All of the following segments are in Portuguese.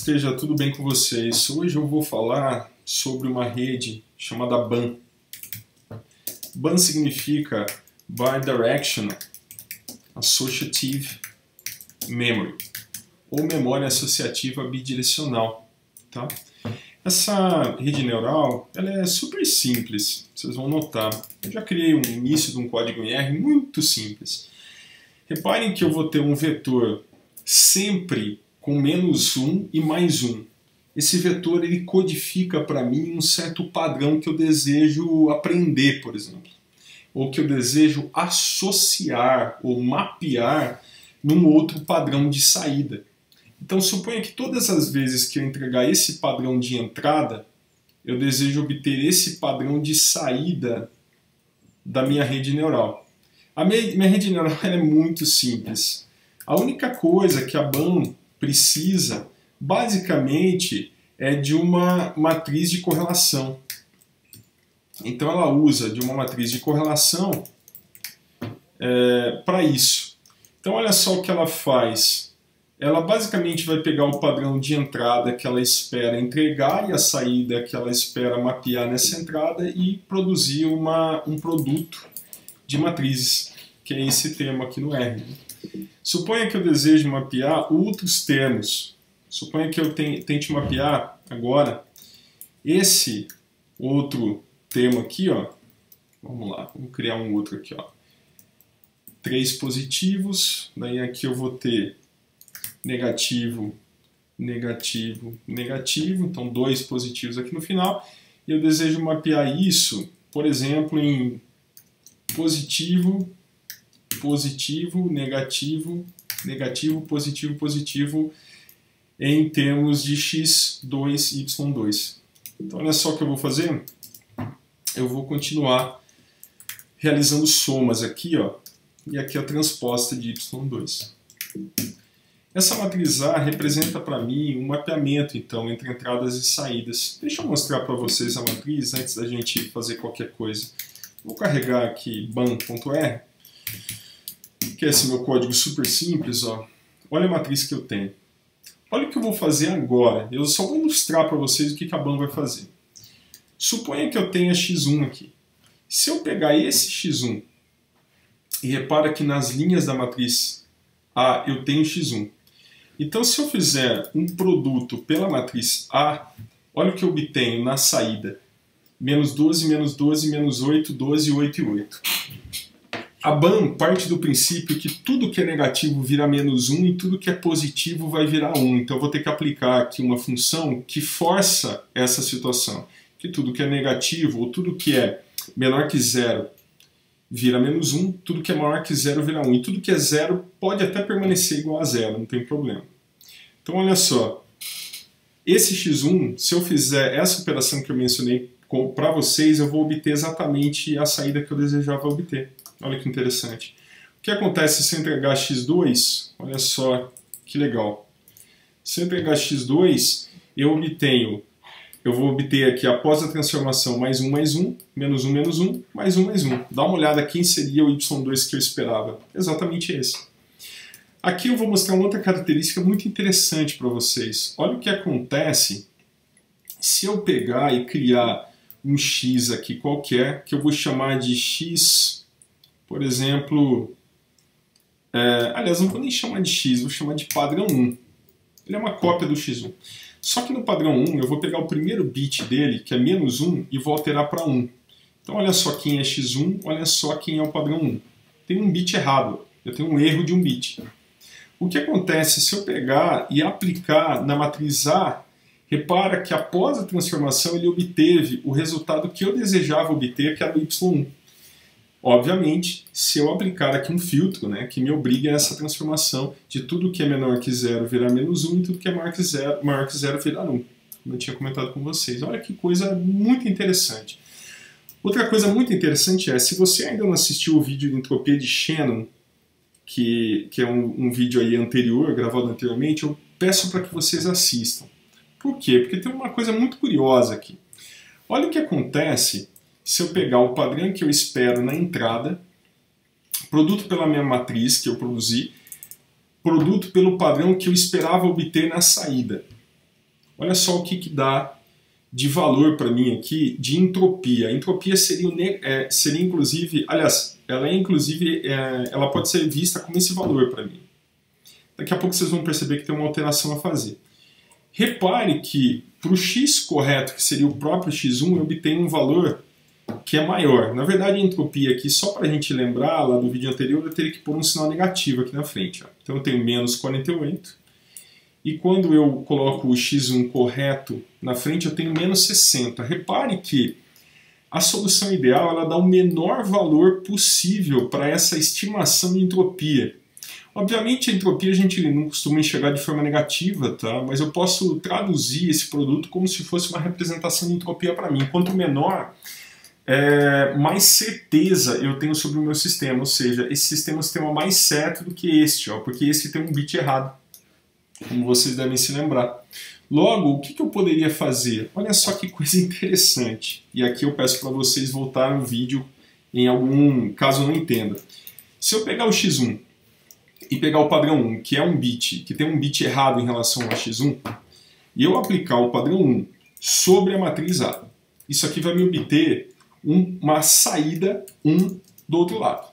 esteja tudo bem com vocês. Hoje eu vou falar sobre uma rede chamada BAN. BAN significa Bidirectional Associative Memory, ou memória associativa bidirecional. Tá? Essa rede neural ela é super simples, vocês vão notar. Eu já criei um início de um código em R muito simples. Reparem que eu vou ter um vetor sempre com -1 e +1. Esse vetor ele codifica para mim um certo padrão que eu desejo aprender, por exemplo. Ou que eu desejo associar ou mapear num outro padrão de saída. Então suponha que todas as vezes que eu entregar esse padrão de entrada, eu desejo obter esse padrão de saída da minha rede neural. A minha rede neural é muito simples. A única coisa que a BAN precisa, basicamente, é de uma matriz de correlação. Então ela usa de uma matriz de correlação para isso. Então olha só o que ela faz. Ela basicamente vai pegar o padrão de entrada que ela espera entregar e a saída que ela espera mapear nessa entrada e produzir um produto de matrizes, que é esse termo aqui no R. Suponha que eu deseje mapear outros termos. Suponha que eu tente mapear agora esse outro termo aqui, ó. Vamos lá, vamos criar um outro aqui, ó. 3 positivos, daí aqui eu vou ter negativo, negativo, negativo, então 2 positivos aqui no final. E eu desejo mapear isso, por exemplo, em positivo, positivo, negativo, negativo, positivo, positivo, em termos de x2, y2. Então olha só o que eu vou fazer. Eu vou continuar realizando somas aqui, ó, e aqui a transposta de y2. Essa matriz A representa para mim um mapeamento, então, entre entradas e saídas. Deixa eu mostrar para vocês a matriz antes da gente fazer qualquer coisa. Vou carregar aqui ban.r, que é esse meu código super simples, ó. Olha a matriz que eu tenho. Olha o que eu vou fazer agora. Eu só vou ilustrar para vocês o que a BAN vai fazer. Suponha que eu tenha x1 aqui. Se eu pegar esse x1 e repara que nas linhas da matriz A eu tenho x1. Então se eu fizer um produto pela matriz A, olha o que eu obtenho na saída. -12, -12, -8, 12, 8 e 8. A BAN parte do princípio que tudo que é negativo vira -1 e tudo que é positivo vai virar 1. Então eu vou ter que aplicar aqui uma função que força essa situação. Que tudo que é negativo ou tudo que é menor que 0 vira -1, tudo que é maior que 0 vira 1. E tudo que é 0 pode até permanecer igual a 0, não tem problema. Então olha só, esse x1, se eu fizer essa operação que eu mencionei para vocês, eu vou obter exatamente a saída que eu desejava obter. Olha que interessante. O que acontece se eu entregar x2? Olha só que legal. Se eu entregar x2, eu vou obter aqui, após a transformação, +1, +1, -1, -1, +1, +1. Dá uma olhada quem seria o y2 que eu esperava. Exatamente esse. Aqui eu vou mostrar uma outra característica muito interessante para vocês. Olha o que acontece se eu pegar e criar um x aqui qualquer, que eu vou chamar de x, por exemplo... aliás, não vou nem chamar de x, vou chamar de padrão 1. Ele é uma cópia do x1. Só que no padrão 1 eu vou pegar o primeiro bit dele, que é -1, e vou alterar para 1. Então olha só quem é x1, olha só quem é o padrão 1. Tem um bit errado, eu tenho um erro de um bit. O que acontece se eu pegar e aplicar na matriz A, repara que após a transformação ele obteve o resultado que eu desejava obter, que era o y1. Obviamente, se eu aplicar aqui um filtro, né, que me obriga a essa transformação de tudo que é menor que 0 virar -1 e tudo que é maior que 0 virar 1. Como eu tinha comentado com vocês. Olha que coisa muito interessante. Outra coisa muito interessante é, se você ainda não assistiu o vídeo de entropia de Shannon, que é um vídeo aí anterior, gravado anteriormente, eu peço para que vocês assistam. Por quê? Porque tem uma coisa muito curiosa aqui. Olha o que acontece se eu pegar o padrão que eu espero na entrada, produto pela minha matriz que eu produzi, produto pelo padrão que eu esperava obter na saída. Olha só o que dá de valor para mim aqui de entropia. A entropia seria inclusive, aliás, ela pode ser vista como esse valor para mim. Daqui a pouco vocês vão perceber que tem uma alteração a fazer. Repare que para o x correto, que seria o próprio x1, eu obtenho um valor que é maior. Na verdade, a entropia aqui, só para a gente lembrar lá do vídeo anterior, eu teria que pôr um sinal negativo aqui na frente. Ó. Então eu tenho menos 48. E quando eu coloco o x1 correto na frente, eu tenho menos 60. Repare que a solução ideal ela dá o menor valor possível para essa estimação de entropia. Obviamente a entropia a gente não costuma enxergar de forma negativa, tá? Mas eu posso traduzir esse produto como se fosse uma representação de entropia para mim. Quanto menor, mais certeza eu tenho sobre o meu sistema, ou seja, esse sistema é um sistema mais certo do que este, ó, porque esse tem um bit errado, como vocês devem se lembrar. Logo, o que eu poderia fazer? Olha só que coisa interessante. E aqui eu peço para vocês voltarem o vídeo em algum caso não entenda. Se eu pegar o x1 e pegar o padrão 1, que é um bit, que tem um bit errado em relação ao x1, e eu aplicar o padrão 1 sobre a matriz A, isso aqui vai me obter uma saída 1 do outro lado.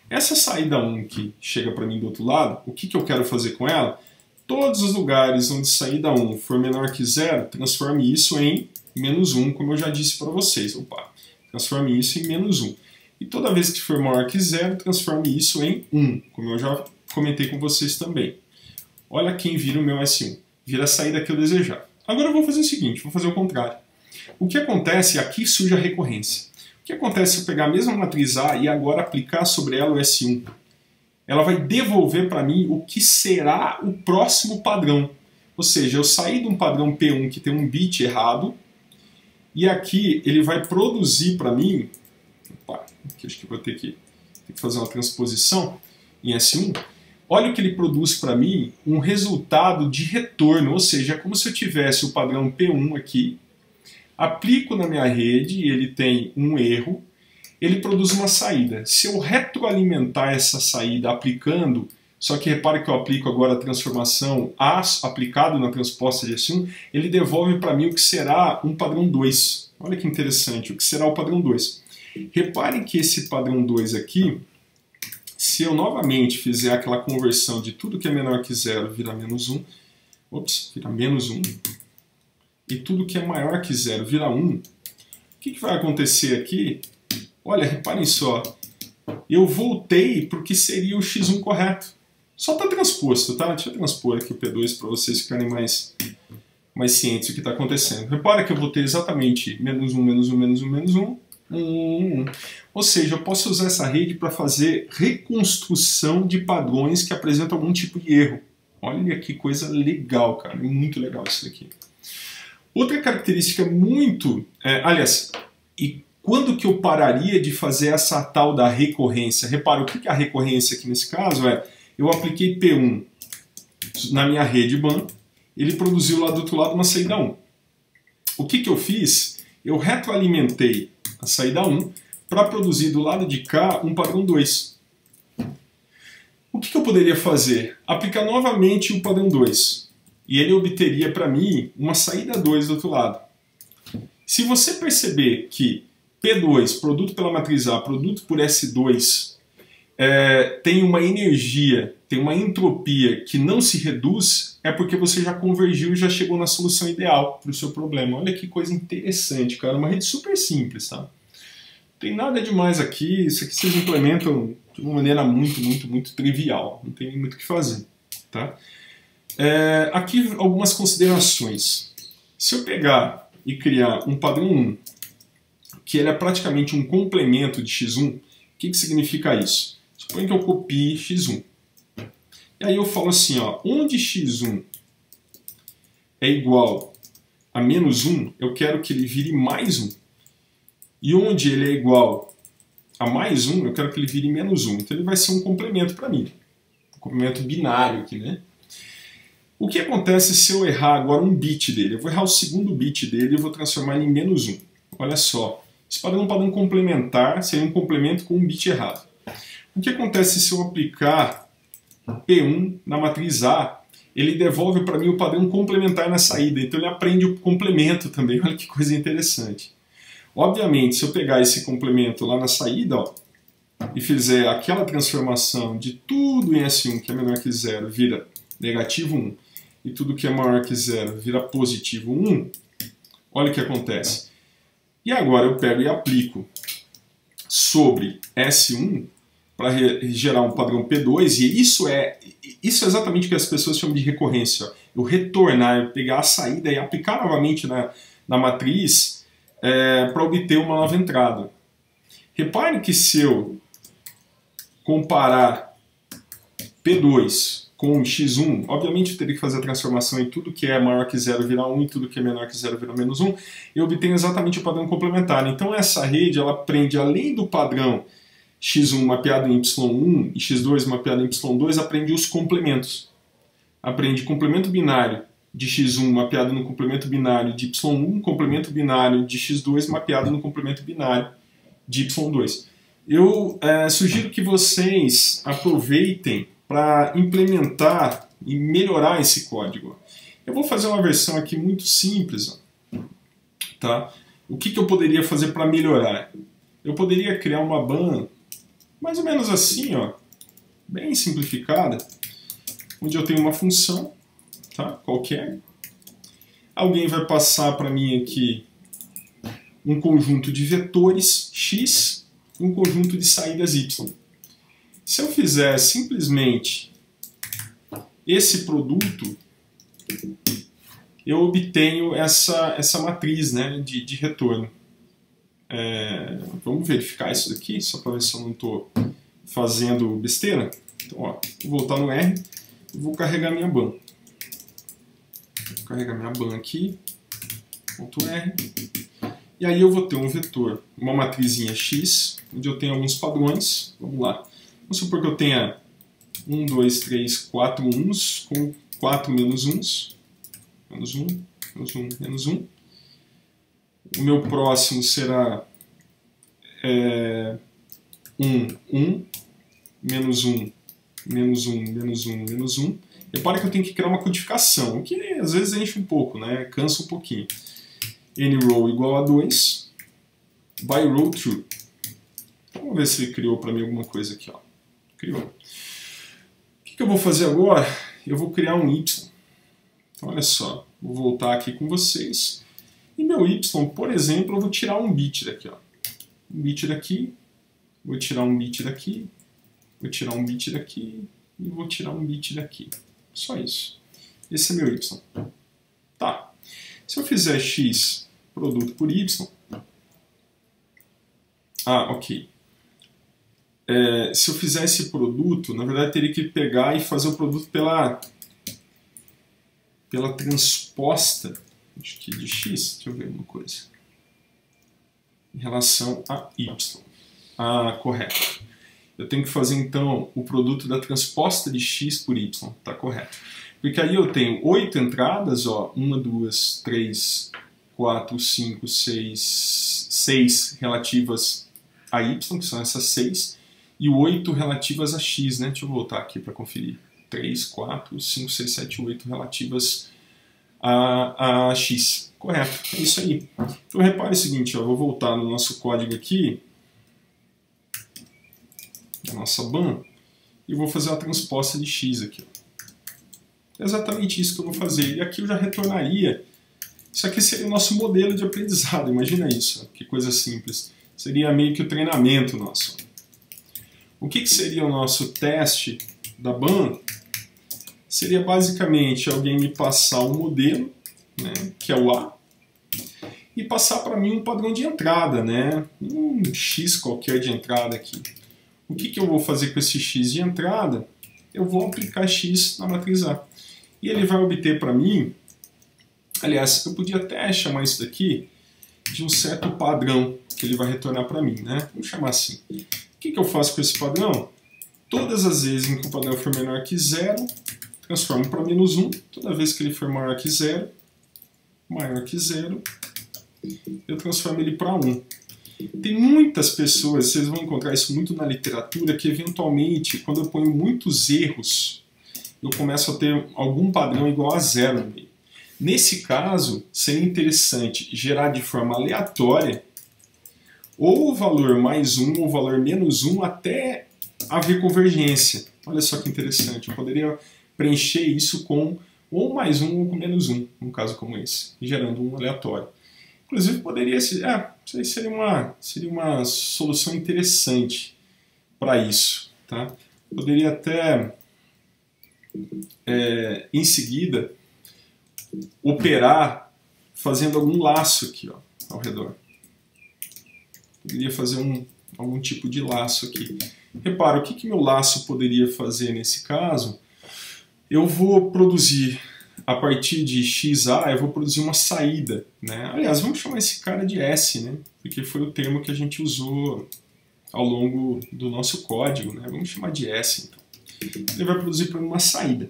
Essa saída 1 que chega para mim do outro lado, o que eu quero fazer com ela? Todos os lugares onde saída 1 for menor que 0, transforme isso em menos 1, como eu já disse para vocês. Opa, transforme isso em menos 1. E toda vez que for maior que 0, transforme isso em 1, como eu já comentei com vocês também. Olha quem vira o meu S1. Vira a saída que eu desejar. Agora eu vou fazer o seguinte, vou fazer o contrário. O que acontece, aqui surge a recorrência. O que acontece se eu pegar a mesma matriz A e agora aplicar sobre ela o S1? Ela vai devolver para mim o que será o próximo padrão. Ou seja, eu saí de um padrão P1 que tem um bit errado, e aqui ele vai produzir para mim, opa, aqui acho que vou ter que fazer uma transposição em S1, olha o que ele produz para mim, um resultado de retorno, ou seja, é como se eu tivesse o padrão P1 aqui, aplico na minha rede e ele tem um erro, ele produz uma saída. Se eu retroalimentar essa saída aplicando, só que repare que eu aplico agora a transformação A aplicado na transposta de S1, ele devolve para mim o que será um padrão 2. Olha que interessante, o que será o padrão 2. Reparem que esse padrão 2 aqui, se eu novamente fizer aquela conversão de tudo que é menor que 0 vira menos 1, vira menos 1, e tudo que é maior que 0 vira 1, o que vai acontecer aqui? Olha, reparem só, eu voltei para o que seria o x1 correto. Só está transposto, tá? Deixa eu transpor aqui o P2 para vocês ficarem mais cientes do que está acontecendo. Repara que eu vou ter exatamente menos 1, menos 1, menos 1, menos 1, 1, 1. Ou seja, eu posso usar essa rede para fazer reconstrução de padrões que apresentam algum tipo de erro. Olha que coisa legal, cara. É muito legal isso daqui. Outra característica muito... e quando que eu pararia de fazer essa tal da recorrência? Repara, o que é a recorrência aqui nesse caso? Eu apliquei P1 na minha rede BAN, ele produziu lá do outro lado uma saída 1. O que eu fiz? Eu retroalimentei a saída 1 para produzir do lado de cá um padrão 2. O que eu poderia fazer? Aplicar novamente o padrão 2. E ele obteria para mim uma saída 2 do outro lado. Se você perceber que P2, produto pela matriz A, produto por S2, tem uma energia, tem uma entropia que não se reduz, é porque você já convergiu e já chegou na solução ideal para o seu problema. Olha que coisa interessante, cara. Uma rede super simples, tá? Não tem nada demais aqui, isso aqui vocês implementam de uma maneira muito trivial. Não tem muito o que fazer, tá? Aqui algumas considerações. Se eu pegar e criar um padrão 1, que ele é praticamente um complemento de x1, o que significa isso? Suponha que eu copie x1. E aí eu falo assim, ó, onde x1 é igual a menos 1, eu quero que ele vire mais 1. E onde ele é igual a mais 1, eu quero que ele vire menos 1. Então ele vai ser um complemento para mim. Um complemento binário aqui, né? O que acontece se eu errar agora um bit dele? Eu vou errar o segundo bit dele e vou transformar ele em menos 1. Olha só. Esse padrão é um padrão complementar, seria um complemento com um bit errado. O que acontece se eu aplicar P1 na matriz A ele devolve para mim o padrão complementar na saída, então ele aprende o complemento também, olha que coisa interessante. Obviamente, se eu pegar esse complemento lá na saída, ó, e fizer aquela transformação de tudo em S1 que é menor que 0 vira negativo 1, e tudo que é maior que 0 vira positivo 1, olha o que acontece. E agora eu pego e aplico sobre S1 para gerar um padrão P2, e isso é exatamente o que as pessoas chamam de recorrência. Eu retornar, eu pegar a saída e aplicar novamente na matriz para obter uma nova entrada. Repare que se eu comparar P2 com x1, obviamente eu teria que fazer a transformação em tudo que é maior que 0 virar 1 e tudo que é menor que 0 virar menos 1, eu obtenho exatamente o padrão complementar. Então essa rede ela aprende, além do padrão x1 mapeado em y1 e x2 mapeado em y2, aprende os complementos. Aprende complemento binário de x1 mapeado no complemento binário de y1, complemento binário de x2 mapeado no complemento binário de y2. Eu sugiro que vocês aproveitem para implementar e melhorar esse código. Eu vou fazer uma versão aqui muito simples. Tá? O que eu poderia fazer para melhorar? Eu poderia criar uma ban mais ou menos assim, ó, bem simplificada, onde eu tenho uma função, tá? Qualquer. Alguém vai passar para mim aqui um conjunto de vetores x e um conjunto de saídas y. Se eu fizer simplesmente esse produto, eu obtenho essa matriz, né, de retorno. Vamos verificar isso daqui, só para ver se eu não estou fazendo besteira. Então, ó, vou voltar no R e vou carregar minha ban. Vou carregar minha ban aqui, ponto R. E aí eu vou ter um vetor, uma matrizinha x, onde eu tenho alguns padrões. Vamos lá. Vamos supor que eu tenha 1, 2, 3, 4 uns com 4 menos uns. Menos 1, menos 1, menos 1. O meu próximo será 1, 1, menos 1, menos 1, menos 1, menos 1. Repare que eu tenho que criar uma codificação, que às vezes enche um pouco, né? Cansa um pouquinho. nRow igual a 2, by row true. Vamos ver se ele criou para mim alguma coisa aqui. Ó. Criou. O que eu vou fazer agora? Eu vou criar um y. Então, olha só, vou voltar aqui com vocês. E meu y, por exemplo, eu vou tirar um bit daqui. Ó. Um bit daqui, vou tirar um bit daqui, vou tirar um bit daqui e vou tirar um bit daqui. Só isso. Esse é meu y. Tá. Se eu fizer x produto por y... Ah, ok. Se eu fizer esse produto, na verdade eu teria que pegar e fazer o produto pela transposta, acho que de x, deixa eu ver uma coisa, em relação a y. Ah, correto. Eu tenho que fazer então o produto da transposta de x por y, tá correto. Porque aí eu tenho 8 entradas, ó, 1, 2, 3, 4, 5, 6 relativas a y, que são essas 6, e 8 relativas a x, né? Deixa eu voltar aqui para conferir. 3, 4, 5, 6, 7, 8 relativas a x. Correto, é isso aí. Então repare o seguinte, ó, eu vou voltar no nosso código aqui, na nossa ban, e vou fazer uma transposta de x aqui. Ó. É exatamente isso que eu vou fazer. E aqui eu já retornaria. Isso aqui seria o nosso modelo de aprendizado, imagina isso, ó, que coisa simples. Seria meio que o treinamento nosso. O que seria o nosso teste da ban? Seria basicamente alguém me passar um modelo, né, que é o A, e passar para mim um padrão de entrada, né, um X qualquer de entrada aqui. O que eu vou fazer com esse X de entrada? Eu vou aplicar X na matriz A. E ele vai obter para mim, aliás, eu podia até chamar isso daqui de um certo padrão que ele vai retornar para mim, né? Vamos chamar assim. O que eu faço com esse padrão? Todas as vezes em que o padrão for menor que 0, transformo para menos 1. Toda vez que ele for maior que 0, eu transformo ele para 1. Tem muitas pessoas, vocês vão encontrar isso muito na literatura, que eventualmente, quando eu ponho muitos erros, eu começo a ter algum padrão igual a zero no meio. Nesse caso, seria interessante gerar de forma aleatória ou o valor mais 1 ou o valor menos 1 até haver convergência. Olha só que interessante, eu poderia preencher isso com ou mais 1 ou com menos 1, num caso como esse, gerando um aleatório. Inclusive poderia ser, isso aí seria uma solução interessante para isso. Tá? Poderia até, em seguida, operar fazendo algum laço aqui, ó, ao redor. Poderia fazer algum tipo de laço aqui. Repara, o que meu laço poderia fazer nesse caso? Eu vou produzir, a partir de XA, eu vou produzir uma saída. Né? Aliás, vamos chamar esse cara de S, né? Porque foi o termo que a gente usou ao longo do nosso código. Né? Vamos chamar de S, então. Ele vai produzir para mim uma saída.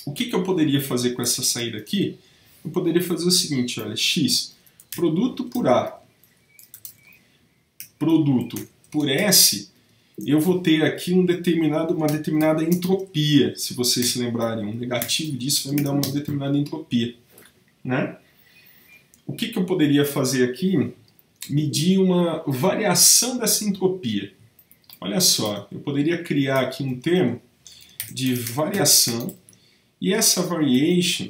O que eu poderia fazer com essa saída aqui? Eu poderia fazer o seguinte, olha, X, produto por A, produto por S, eu vou ter aqui uma determinada entropia, se vocês se lembrarem. Um negativo disso vai me dar uma determinada entropia. Né? O que eu poderia fazer aqui? Medir uma variação dessa entropia. Olha só, eu poderia criar aqui um termo de variação, e essa variation,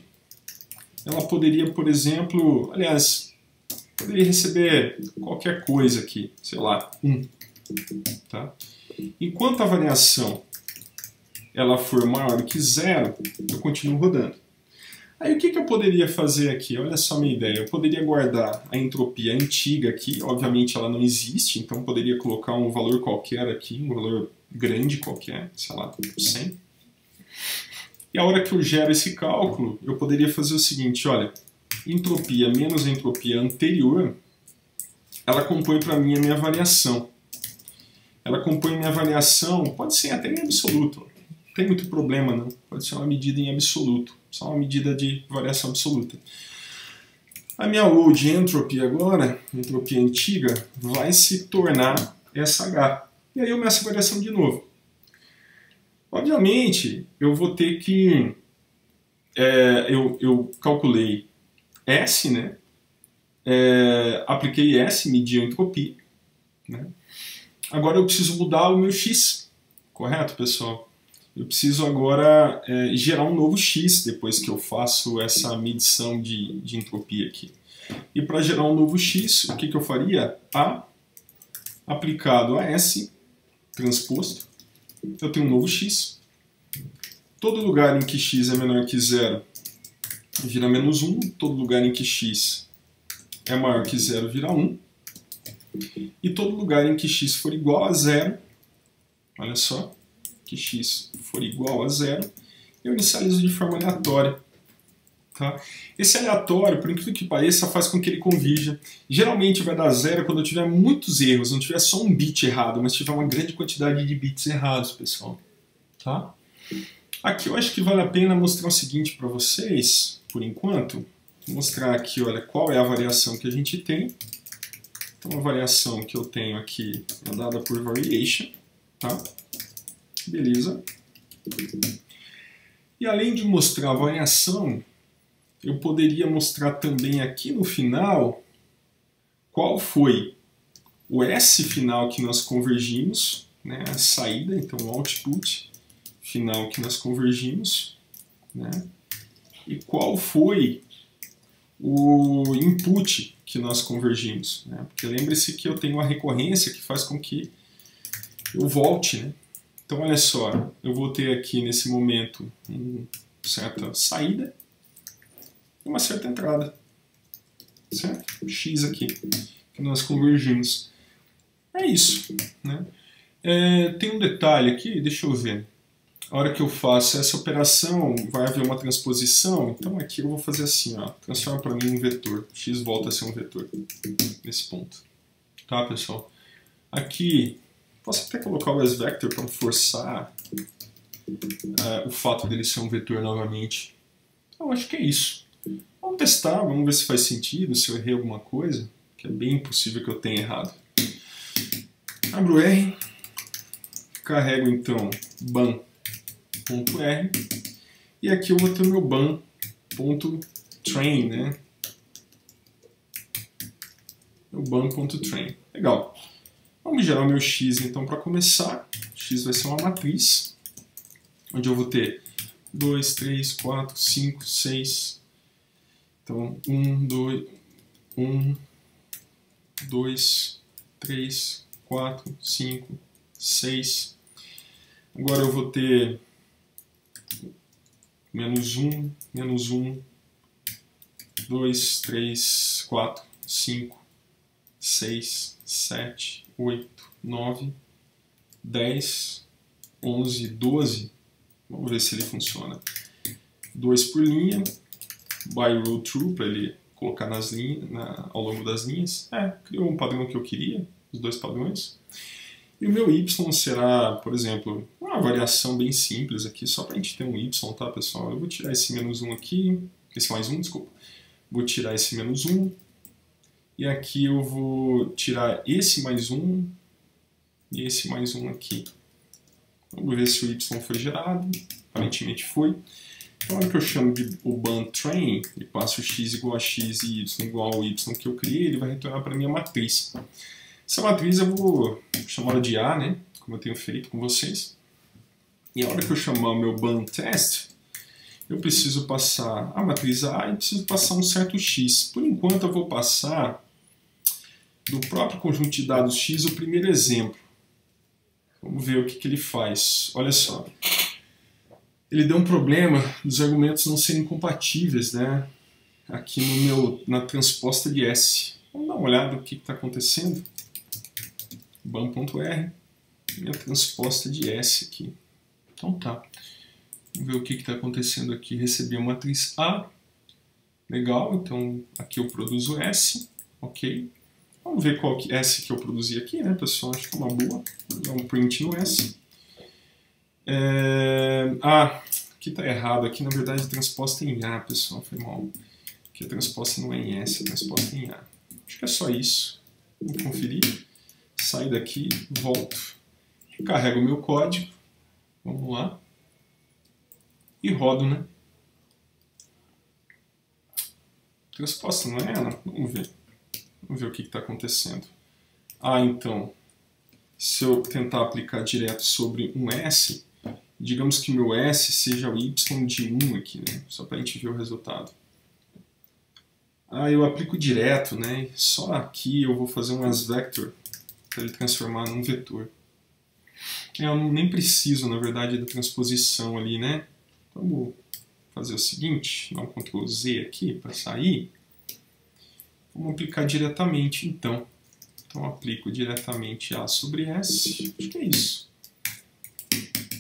ela poderia, por exemplo, aliás, poderia receber qualquer coisa aqui, sei lá, 1. Tá? Enquanto a variação ela for maior que 0, eu continuo rodando. Aí o que eu poderia fazer aqui? Olha só a minha ideia. Eu poderia guardar a entropia antiga aqui, obviamente ela não existe, então eu poderia colocar um valor qualquer aqui, um valor grande qualquer, sei lá, 100. E a hora que eu gero esse cálculo, eu poderia fazer o seguinte, olha, entropia menos a entropia anterior, ela compõe para mim a minha variação. Ela compõe a minha variação, pode ser até em absoluto, não tem muito problema não, pode ser uma medida em absoluto, só uma medida de variação absoluta. A minha load entropy agora, entropia antiga, vai se tornar essa H. E aí eu meço a variação de novo. Obviamente, eu vou ter que... eu calculei S, né? Apliquei S, medi a entropia. Né? Agora eu preciso mudar o meu X, correto, pessoal? Eu preciso agora gerar um novo X depois que eu faço essa medição de entropia aqui. E para gerar um novo X, o que eu faria? A aplicado a S, transposto, eu tenho um novo X. Todo lugar em que X é menor que 0 vira menos 1. Todo lugar em que X é maior que 0 vira 1. E todo lugar em que X for igual a 0, olha só, que X for igual a 0, eu inicializo de forma aleatória. Tá? Esse aleatório, por incrível que pareça, faz com que ele convirja. Geralmente vai dar 0 quando eu tiver muitos erros, não tiver só um bit errado, mas tiver uma grande quantidade de bits errados, pessoal. Tá? Aqui eu acho que vale a pena mostrar o seguinte para vocês, por enquanto. Vou mostrar aqui, olha, qual é a variação que a gente tem. Então a variação que eu tenho aqui é dada por variation. Tá? Beleza. E além de mostrar a variação, eu poderia mostrar também aqui no final qual foi o S final que nós convergimos, né, a saída, então o output final que nós convergimos, né, e qual foi o input que nós convergimos. Né, porque lembre-se que eu tenho uma recorrência que faz com que eu volte. Né. Então olha só, eu vou ter aqui nesse momento uma certa saída e uma certa entrada, certo? X aqui, que nós convergimos. É isso, né? Tem um detalhe aqui, deixa eu ver. A hora que eu faço essa operação, vai haver uma transposição, então aqui eu vou fazer assim, ó, transforma para mim um vetor, x volta a ser um vetor, nesse ponto. Tá, pessoal? Aqui, posso até colocar o sVector para forçar o fato dele ser um vetor novamente. Então, acho que é isso. Vamos testar, vamos ver se faz sentido, se eu errei alguma coisa, que é bem possível que eu tenha errado. Abro R, carrego então ban .r, e aqui eu vou ter o meu ban.train, né? O ban.train. Legal. Vamos gerar o meu x então para começar. X vai ser uma matriz, onde eu vou ter 2, 3, 4, 5, 6. Então, 1, 2, 3, 4, 5, 6. Agora eu vou ter menos 1, 2, 3, 4, 5, 6, 7, 8, 9, 10, 11, 12. Vamos ver se ele funciona. 2 por linha, by row through, para ele colocar nas linhas, ao longo das linhas. Criou um padrão que eu queria, os dois padrões. E o meu y será, por exemplo, uma variação bem simples aqui, só para a gente ter um y, tá, pessoal? Eu vou tirar esse menos 1 aqui, esse mais 1, desculpa. Vou tirar esse menos 1. E aqui eu vou tirar esse mais 1 e esse mais 1 aqui. Vamos ver se o y foi gerado. Aparentemente foi. Então, na hora que eu chamo de o ban.train e passo x igual a x e y igual ao y que eu criei, ele vai retornar para a minha matriz. Essa matriz eu vou chamar de A, né? Como eu tenho feito com vocês. E a hora que eu chamar o meu ban.test, eu preciso passar a matriz A e preciso passar um certo x. Por enquanto eu vou passar do próprio conjunto de dados x o primeiro exemplo. Vamos ver o que ele faz. Olha só. Ele deu um problema dos argumentos não serem compatíveis, né? Aqui na transposta de S. Vamos dar uma olhada no que está acontecendo. ban.r, minha transposta de S aqui. Então tá. Vamos ver o que está acontecendo aqui. Recebi a matriz A. Legal, então aqui eu produzo S. Ok. Vamos ver qual S que eu produzi aqui, né, pessoal? Acho que é uma boa. Vou dar um print no S. Aqui está errado. Aqui, na verdade, transposta em A, pessoal. Foi mal. Aqui a transposta não é em S, a transposta é em A. Acho que é só isso. Vamos conferir. Saio daqui, volto. Carrego o meu código. Vamos lá. E rodo, né? Transposta não é ela? Vamos ver. Vamos ver o que está acontecendo. Então, se eu tentar aplicar direto sobre um S, digamos que meu S seja o y de 1 aqui, né? Só para a gente ver o resultado. Eu aplico direto, né? Só aqui eu vou fazer um as-vector para ele transformar num vetor. Eu nem preciso, na verdade, da transposição ali, né? Vamos fazer o seguinte, dar um Ctrl Z aqui para sair. Vamos aplicar diretamente, então. Então, aplico diretamente A sobre S. Acho que é isso.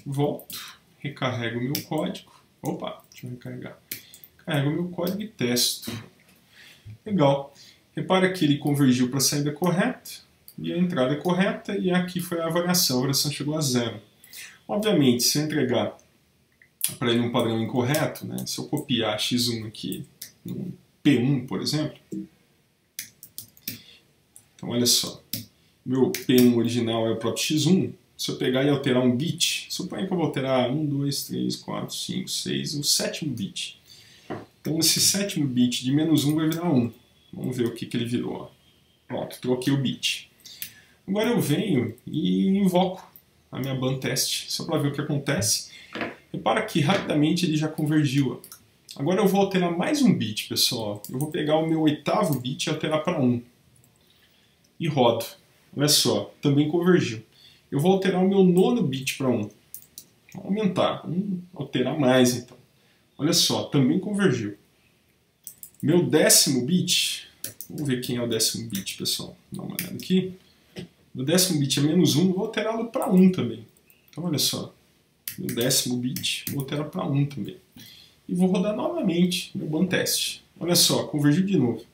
Volto, recarrego o meu código. Opa, deixa eu recarregar. Carrego o meu código e testo. Legal. Repara que ele convergiu para a saída correta e a entrada é correta, e aqui foi a variação chegou a 0. Obviamente, se eu entregar para ele um padrão incorreto, né, se eu copiar x1 aqui no P1, por exemplo, então olha só, meu P1 original é o próprio x1, se eu pegar e alterar um bit, suponha que eu vou alterar 1, 2, 3, 4, 5, 6, o sétimo bit. Então esse sétimo bit de menos 1 vai virar 1. Vamos ver o que ele virou. Pronto, troquei o bit. Agora eu venho e invoco a minha ban.test, só para ver o que acontece. Repara que rapidamente ele já convergiu. Agora eu vou alterar mais um bit, pessoal. Eu vou pegar o meu oitavo bit e alterar para 1. E rodo. Olha só, também convergiu. Eu vou alterar o meu nono bit para 1. Vou aumentar, alterar mais então. Olha só, também convergiu. Meu décimo bit, vamos ver quem é o décimo bit, pessoal. Dá uma olhada aqui. Meu décimo bit é menos 1, vou alterá-lo para 1 também. Então olha só, meu décimo bit, vou alterar para 1 também. E vou rodar novamente meu ban.test. Olha só, convergiu de novo.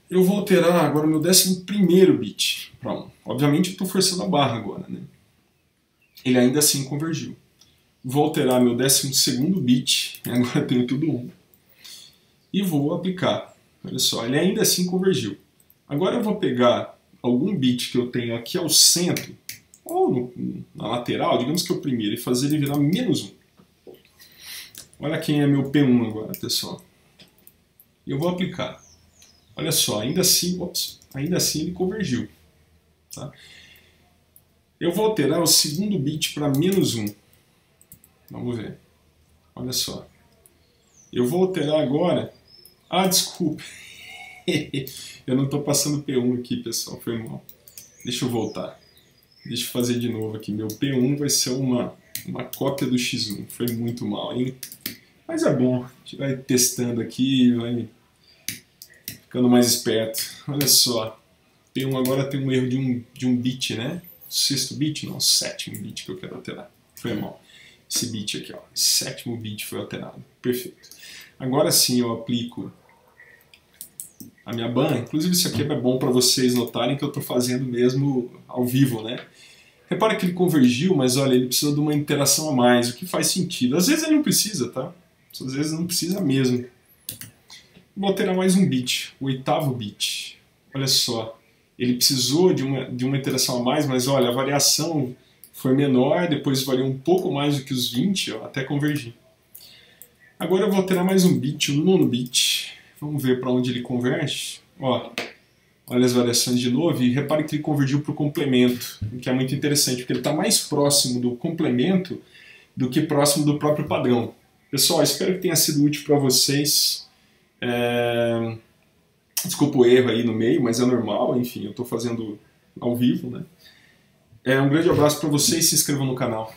Eu vou alterar agora o meu 11º bit para 1. Obviamente eu estou forçando a barra agora, né? Ele ainda assim convergiu. Vou alterar meu 12º bit, agora eu tenho tudo 1. E vou aplicar. Olha só, ele ainda assim convergiu. Agora eu vou pegar algum bit que eu tenho aqui ao centro ou na lateral, digamos que é o primeiro, e fazer ele virar -1. Olha quem é meu P1 agora, pessoal. E eu vou aplicar. Olha só, ainda assim ele convergiu. Tá? Eu vou alterar o segundo bit para -1. Vamos ver. Olha só. Eu vou alterar agora... Ah, desculpa. Eu não estou passando P1 aqui, pessoal. Foi mal. Deixa eu voltar. Deixa eu fazer de novo aqui. Meu P1 vai ser uma cópia do X1. Foi muito mal, hein? Mas é bom. A gente vai testando aqui, vai ficando mais esperto. Olha só. P1 agora tem um erro de um bit, né? Sexto bit? Não, sétimo bit que eu quero alterar. Foi mal. Esse bit aqui, ó. Sétimo bit foi alterado. Perfeito. Agora sim eu aplico a minha ban. Inclusive isso aqui é bom para vocês notarem que eu estou fazendo mesmo ao vivo, né? Repara que ele convergiu, mas olha, ele precisa de uma interação a mais, o que faz sentido. Às vezes ele não precisa, tá? Às vezes não precisa mesmo. Vou alterar mais um bit, o oitavo bit. Olha só, ele precisou de uma interação a mais, mas olha, a variação foi menor, depois variou um pouco mais do que os 20, ó, até convergir. Agora eu vou alterar mais um bit, o nono bit. Vamos ver para onde ele converge. Ó, olha as variações de novo e repare que ele convergiu para o complemento, o que é muito interessante, porque ele está mais próximo do complemento do que próximo do próprio padrão. Pessoal, espero que tenha sido útil para vocês. Desculpa o erro aí no meio, mas é normal, enfim, eu estou fazendo ao vivo, né? Um grande abraço para vocês e se inscrevam no canal.